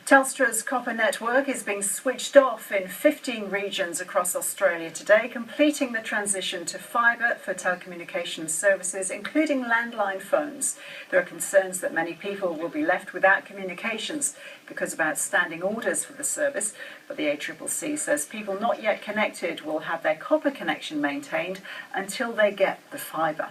Telstra's copper network is being switched off in 15 regions across Australia today, completing the transition to fibre for telecommunications services, including landline phones. There are concerns that many people will be left without communications because of outstanding orders for the service, but the ACCC says people not yet connected will have their copper connection maintained until they get the fibre.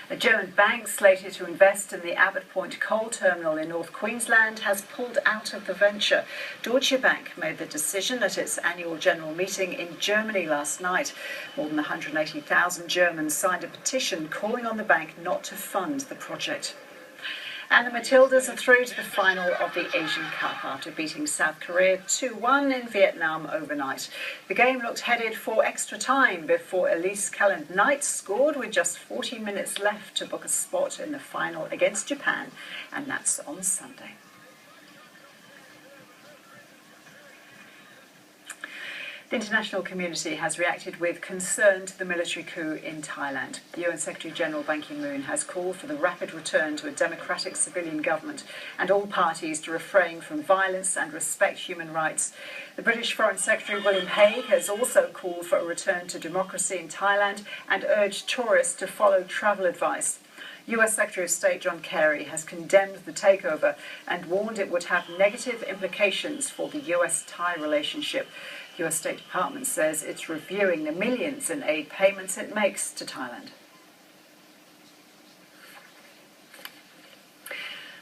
A German bank slated to invest in the Abbott Point coal terminal in North Queensland has pulled out of the venture. Deutsche Bank made the decision at its annual general meeting in Germany last night. More than 180,000 Germans signed a petition calling on the bank not to fund the project. And the Matildas are through to the final of the Asian Cup after beating South Korea 2-1 in Vietnam overnight. The game looked headed for extra time before Elise Calland-Knight scored with just 40 minutes left to book a spot in the final against Japan, and that's on Sunday. The international community has reacted with concern to the military coup in Thailand. The UN Secretary-General Ban Ki-moon has called for the rapid return to a democratic civilian government and all parties to refrain from violence and respect human rights. The British Foreign Secretary William Hague has also called for a return to democracy in Thailand and urged tourists to follow travel advice. US Secretary of State John Kerry has condemned the takeover and warned it would have negative implications for the US-Thai relationship. The US State Department says it's reviewing the millions in aid payments it makes to Thailand.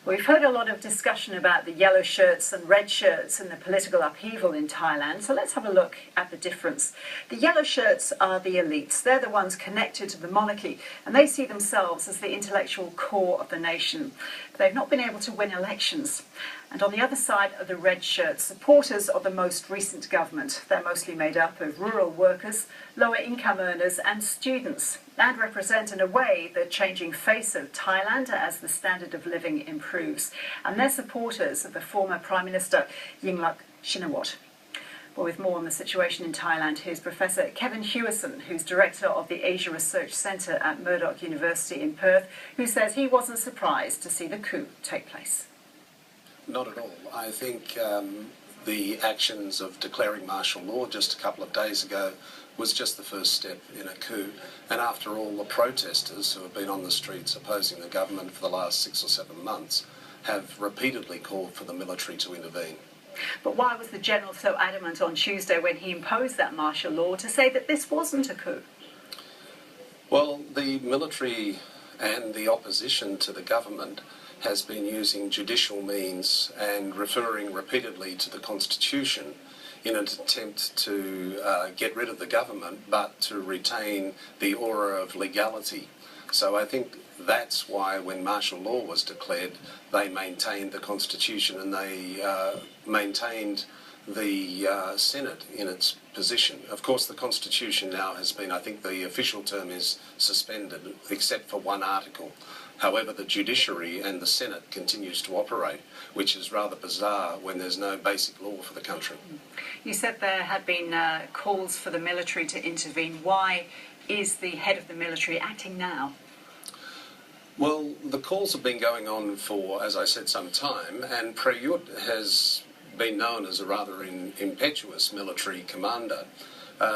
We've heard a lot of discussion about the yellow shirts and red shirts and the political upheaval in Thailand, so let's have a look at the difference. The yellow shirts are the elites. They're the ones connected to the monarchy, and they see themselves as the intellectual core of the nation. They've not been able to win elections. And on the other side are the red shirts, supporters of the most recent government. They're mostly made up of rural workers, lower income earners and students, and represent in a way the changing face of Thailand as the standard of living improves. And they're supporters of the former Prime Minister Yingluck Shinawatra. Well, with more on the situation in Thailand, here's Professor Kevin Hewison, who's director of the Asia Research Centre at Murdoch University in Perth, who says he wasn't surprised to see the coup take place. Not at all. I think the actions of declaring martial law just a couple of days ago was just the first step in a coup. And after all, the protesters who have been on the streets opposing the government for the last 6 or 7 months have repeatedly called for the military to intervene. But why was the general so adamant on Tuesday when he imposed that martial law to say that this wasn't a coup? Well, the military and the opposition to the government has been using judicial means and referring repeatedly to the Constitution in an attempt to get rid of the government but to retain the aura of legality. So I think that's why when martial law was declared, they maintained the Constitution and they maintained the Senate in its position. Of course, the Constitution now has been, I think the official term is suspended, except for one article. However, the judiciary and the Senate continues to operate, which is rather bizarre when there's no basic law for the country. You said there had been calls for the military to intervene. Why is the head of the military acting now? Well, the calls have been going on for, as I said, some time, and Prayut has been known as a rather impetuous military commander,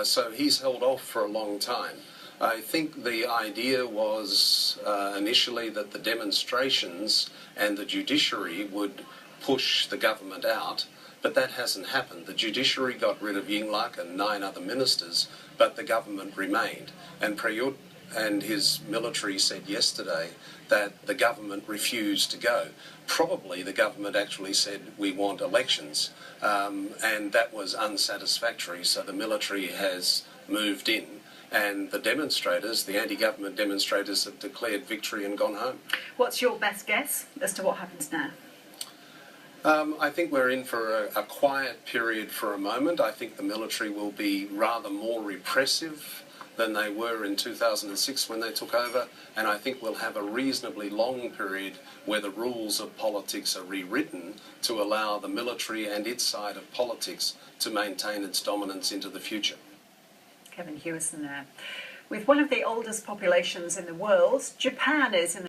so he's held off for a long time. I think the idea was initially that the demonstrations and the judiciary would push the government out, but that hasn't happened. The judiciary got rid of Yingluck and 9 other ministers, but the government remained. And Prayut and his military said yesterday that the government refused to go. Probably the government actually said, we want elections, and that was unsatisfactory, so the military has moved in. And the demonstrators, the anti-government demonstrators, have declared victory and gone home. What's your best guess as to what happens now? I think we're in for a quiet period for a moment. I think the military will be rather more repressive than they were in 2006 when they took over, and I think we'll have a reasonably long period where the rules of politics are rewritten to allow the military and its side of politics to maintain its dominance into the future. Kevin Hewison there. With one of the oldest populations in the world, Japan is in